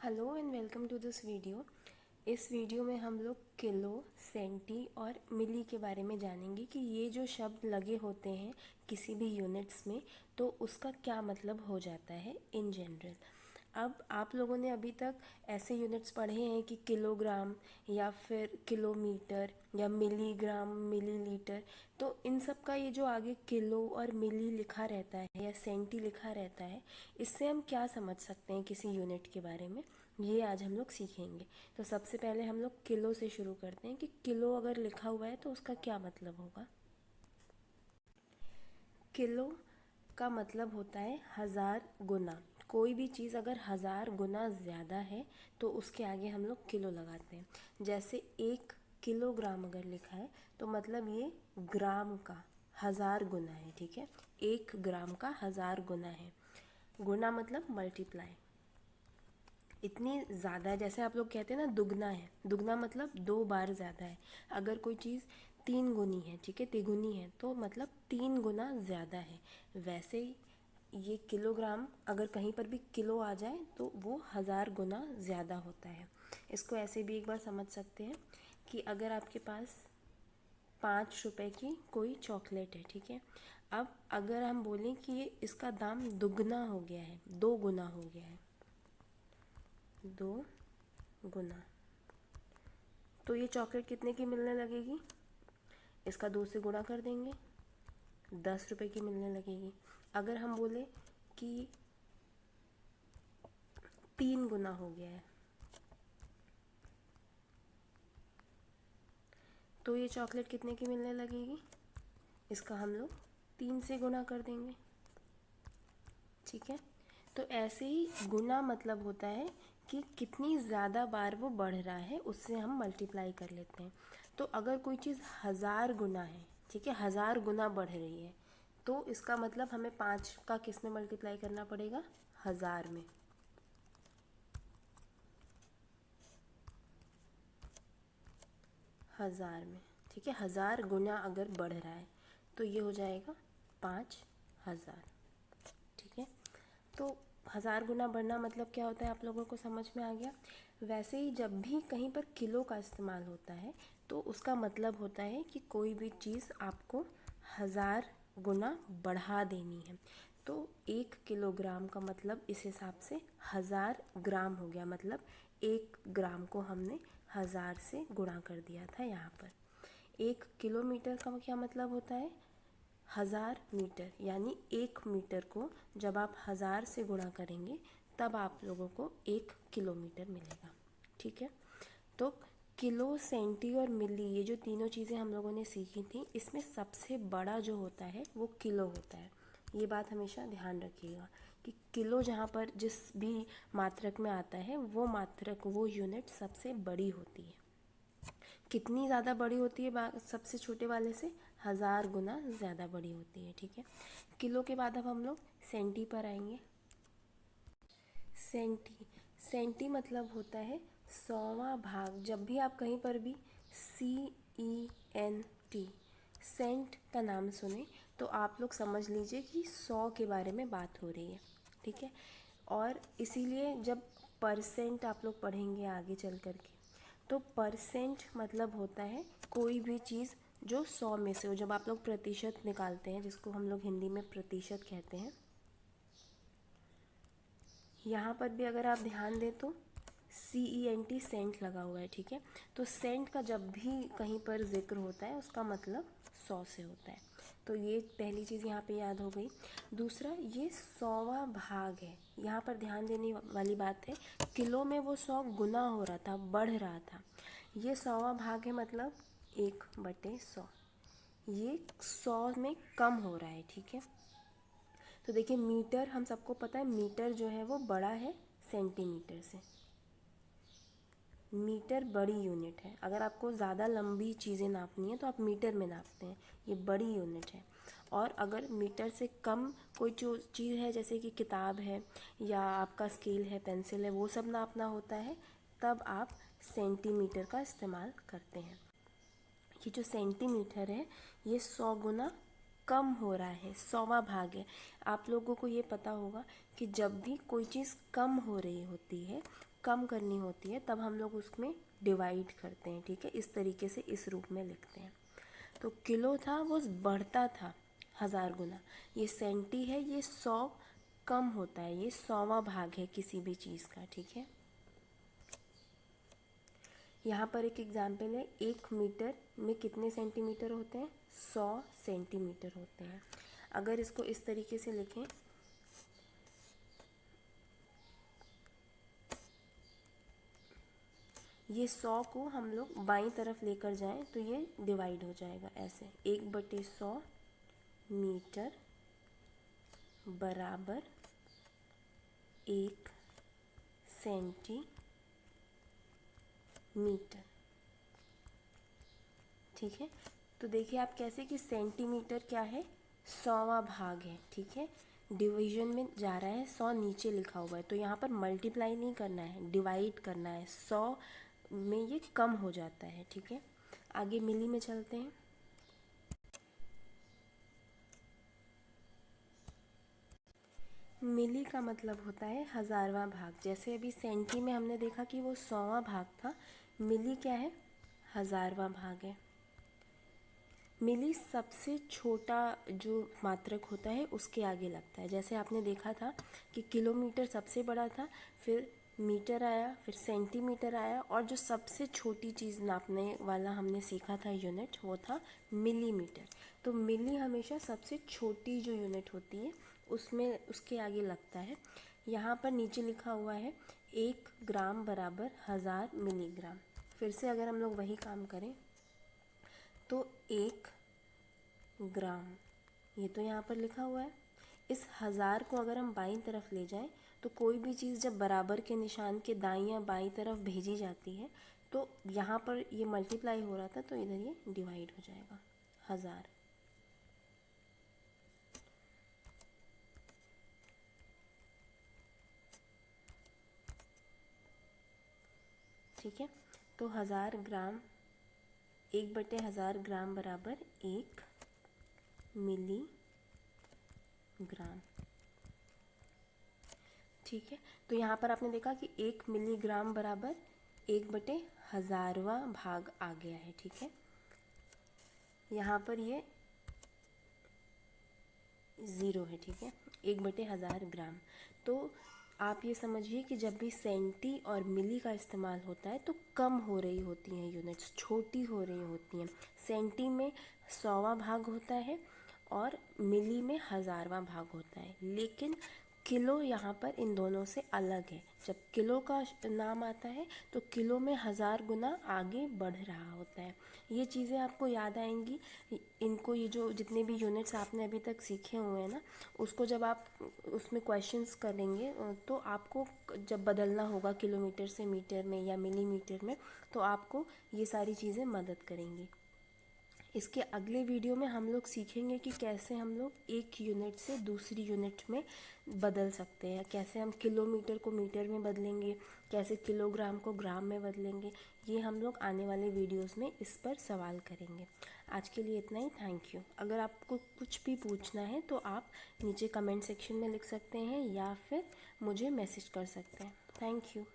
Hello and welcome to this video. इस video में हम लोग किलो, सेंटी और मिली के बारे में जानेंगे कि ये जो शब्द लगे होते हैं किसी भी यूनिट्स में तो उसका क्या मतलब हो जाता है इन जनरल। अब आप लोगों ने अभी तक ऐसे यूनिट्स पढ़े हैं कि किलोग्राम या फिर किलोमीटर या मिलीग्राम, मिलीलीटर। तो इन सब का ये जो आगे किलो और मिली लिखा रहता है या सेंटी लिखा रहता है, इससे हम क्या समझ सकते हैं किसी यूनिट के बारे में, ये आज हम लोग सीखेंगे। तो सबसे पहले हम लोग किलो से शुरू करते हैं कि किलो अगर लिखा हुआ है तो उसका क्या मतलब होगा। किलो का मतलब होता है हज़ार गुना। कोई भी चीज़ अगर हज़ार गुना ज़्यादा है तो उसके आगे हम लोग किलो लगाते हैं। जैसे 1 किलोग्राम अगर लिखा है तो मतलब ये ग्राम का हज़ार गुना है, ठीक है। 1 ग्राम का हज़ार गुना है। गुना मतलब मल्टीप्लाई, इतनी ज़्यादा है। जैसे आप लोग कहते हैं ना दुगना है, दुगना मतलब 2 बार ज़्यादा है। अगर कोई चीज़ 3 गुनी है, ठीक है, तिगुनी है, तो मतलब 3 गुना ज़्यादा है। वैसे ही ये किलोग्राम अगर कहीं पर भी किलो आ जाए तो वो हज़ार गुना ज़्यादा होता है। इसको ऐसे भी एक बार समझ सकते हैं कि अगर आपके पास 5 रुपए की कोई चॉकलेट है, ठीक है। अब अगर हम बोलें कि ये इसका दाम दुगना हो गया है, 2 गुना हो गया है, 2 गुना, तो ये चॉकलेट कितने की मिलने लगेगी। इसका 2 से गुणा कर देंगे, 10 रुपए की मिलने लगेगी। अगर हम बोले कि 3 गुना हो गया है तो ये चॉकलेट कितने की मिलने लगेगी। इसका हम लोग 3 से गुणा कर देंगे, ठीक है। तो ऐसे ही गुना मतलब होता है कि कितनी ज़्यादा बार वो बढ़ रहा है, उससे हम मल्टीप्लाई कर लेते हैं। तो अगर कोई चीज़ हज़ार गुना है, ठीक है, हज़ार गुना बढ़ रही है, तो इसका मतलब हमें 5 का किस में मल्टीप्लाई करना पड़ेगा, हज़ार में। हज़ार में, ठीक है। हज़ार गुना अगर बढ़ रहा है तो ये हो जाएगा 5,000, ठीक है। तो हज़ार गुना बढ़ना मतलब क्या होता है आप लोगों को समझ में आ गया। वैसे ही जब भी कहीं पर किलो का इस्तेमाल होता है तो उसका मतलब होता है कि कोई भी चीज़ आपको हज़ार गुना बढ़ा देनी है। तो 1 किलोग्राम का मतलब इस हिसाब से 1000 ग्राम हो गया, मतलब 1 ग्राम को हमने 1000 से गुणा कर दिया था यहाँ पर। 1 किलोमीटर का क्या मतलब होता है, 1000 मीटर, यानी 1 मीटर को जब आप 1000 से गुणा करेंगे तब आप लोगों को 1 किलोमीटर मिलेगा, ठीक है। तो किलो, सेंटी और मिली, ये जो तीनों चीज़ें हम लोगों ने सीखी थी, इसमें सबसे बड़ा जो होता है वो किलो होता है। ये बात हमेशा ध्यान रखिएगा कि किलो जहाँ पर जिस भी मात्रक में आता है वो मात्रक, वो यूनिट सबसे बड़ी होती है। कितनी ज़्यादा बड़ी होती है सबसे छोटे वाले से, 1000 गुना ज़्यादा बड़ी होती है, ठीक है। किलो के बाद अब हम लोग सेंटी पर आएंगे। सेंटी, सेंटी मतलब होता है 100वां भाग। जब भी आप कहीं पर भी CENT, सेंट का नाम सुने तो आप लोग समझ लीजिए कि 100 के बारे में बात हो रही है, ठीक है। और इसीलिए जब परसेंट आप लोग पढ़ेंगे आगे चल कर के, तो परसेंट मतलब होता है कोई भी चीज़ जो 100 में से हो। जब आप लोग प्रतिशत निकालते हैं, जिसको हम लोग हिंदी में प्रतिशत कहते हैं, यहाँ पर भी अगर आप ध्यान दें तो CENT, सेंट लगा हुआ है, ठीक है। तो सेंट का जब भी कहीं पर जिक्र होता है उसका मतलब 100 से होता है। तो ये पहली चीज़ यहाँ पे याद हो गई। दूसरा, ये 100वां भाग है। यहाँ पर ध्यान देने वाली बात है, किलो में वो 100 गुना हो रहा था, बढ़ रहा था। ये 100वां भाग है, मतलब 1/100, ये 100 में कम हो रहा है, ठीक है। तो देखिए मीटर, हम सबको पता है मीटर जो है वो बड़ा है सेंटीमीटर से। मीटर बड़ी यूनिट है। अगर आपको ज़्यादा लंबी चीज़ें नापनी है तो आप मीटर में नापते हैं, ये बड़ी यूनिट है। और अगर मीटर से कम कोई जो चीज़ है, जैसे कि किताब है या आपका स्केल है, पेंसिल है, वो सब नापना होता है, तब आप सेंटीमीटर का इस्तेमाल करते हैं। ये जो सेंटीमीटर है ये 100 गुना कम हो रहा है, 100वां भाग है। आप लोगों को ये पता होगा कि जब भी कोई चीज़ कम हो रही होती है कम करनी होती है तब हम लोग उसमें डिवाइड करते हैं, ठीक है। इस तरीके से इस रूप में लिखते हैं। तो किलो था वो बढ़ता था 1000 गुना, ये सेंटी है ये 100 कम होता है, ये 100वां भाग है किसी भी चीज़ का, ठीक है। यहाँ पर एक एग्जाम्पल है, 1 मीटर में कितने सेंटीमीटर होते हैं? 100 सेंटीमीटर होते हैं। अगर इसको इस तरीके से लिखें, ये 100 को हम लोग बाईं तरफ लेकर जाएं तो ये डिवाइड हो जाएगा ऐसे, 1/100 मीटर बराबर 1 सेंटीमीटर, ठीक है। तो देखिए आप कैसे कि सेंटीमीटर क्या है? 100वां भाग है, ठीक है। डिवीजन में जा रहा है, 100 नीचे लिखा हुआ है, तो यहाँ पर मल्टीप्लाई नहीं करना है, डिवाइड करना है। 100 में ये कम हो जाता है, ठीक है। आगे मिली में चलते हैं। मिली का मतलब होता है 1000वां भाग। जैसे अभी सेंटी में हमने देखा कि वो 100वां भाग था, मिली क्या है? 1000वां भाग है। मिली सबसे छोटा जो मात्रक होता है उसके आगे लगता है। जैसे आपने देखा था कि किलोमीटर सबसे बड़ा था, फिर मीटर आया, फिर सेंटीमीटर आया, और जो सबसे छोटी चीज़ नापने वाला हमने सीखा था यूनिट, वो था मिलीमीटर। तो मिली हमेशा सबसे छोटी जो यूनिट होती है उसमें उसके आगे लगता है। यहाँ पर नीचे लिखा हुआ है 1 ग्राम बराबर 1000 मिलीग्राम। फिर से अगर हम लोग वही काम करें तो 1 ग्राम, ये तो यहाँ पर लिखा हुआ है। इस 1000 को अगर हम बाईं तरफ ले जाएं तो कोई भी चीज़ जब बराबर के निशान के दाईं या बाईं तरफ भेजी जाती है तो यहाँ पर ये मल्टीप्लाई हो रहा था तो इधर ये डिवाइड हो जाएगा 1000, ठीक है। तो 1000 ग्राम, 1/1000 ग्राम बराबर 1 मिलीग्राम, ठीक है। तो यहाँ पर आपने देखा कि 1 मिलीग्राम बराबर 1/1000वां भाग आ गया है, ठीक है। यहाँ पर ये 0 है, ठीक है। 1/1000 ग्राम। तो आप ये समझिए कि जब भी सेंटी और मिली का इस्तेमाल होता है तो कम हो रही होती हैं यूनिट्स, छोटी हो रही होती हैं। सेंटी में 100वां भाग होता है और मिली में 1000वां भाग होता है, लेकिन किलो यहाँ पर इन दोनों से अलग है। जब किलो का नाम आता है तो किलो में 1000 गुना आगे बढ़ रहा होता है। ये चीज़ें आपको याद आएंगी। इनको, ये जो जितने भी यूनिट्स आपने अभी तक सीखे हुए हैं ना, उसको जब आप उसमें क्वेश्चंस करेंगे तो आपको जब बदलना होगा किलोमीटर से मीटर में या मिलीमीटर में, तो आपको ये सारी चीज़ें मदद करेंगी। इसके अगले वीडियो में हम लोग सीखेंगे कि कैसे हम लोग एक यूनिट से दूसरी यूनिट में बदल सकते हैं, कैसे हम किलोमीटर को मीटर में बदलेंगे, कैसे किलोग्राम को ग्राम में बदलेंगे। ये हम लोग आने वाले वीडियोस में इस पर सवाल करेंगे। आज के लिए इतना ही, थैंक यू। अगर आपको कुछ भी पूछना है तो आप नीचे कमेंट सेक्शन में लिख सकते हैं या फिर मुझे मैसेज कर सकते हैं। Thank you.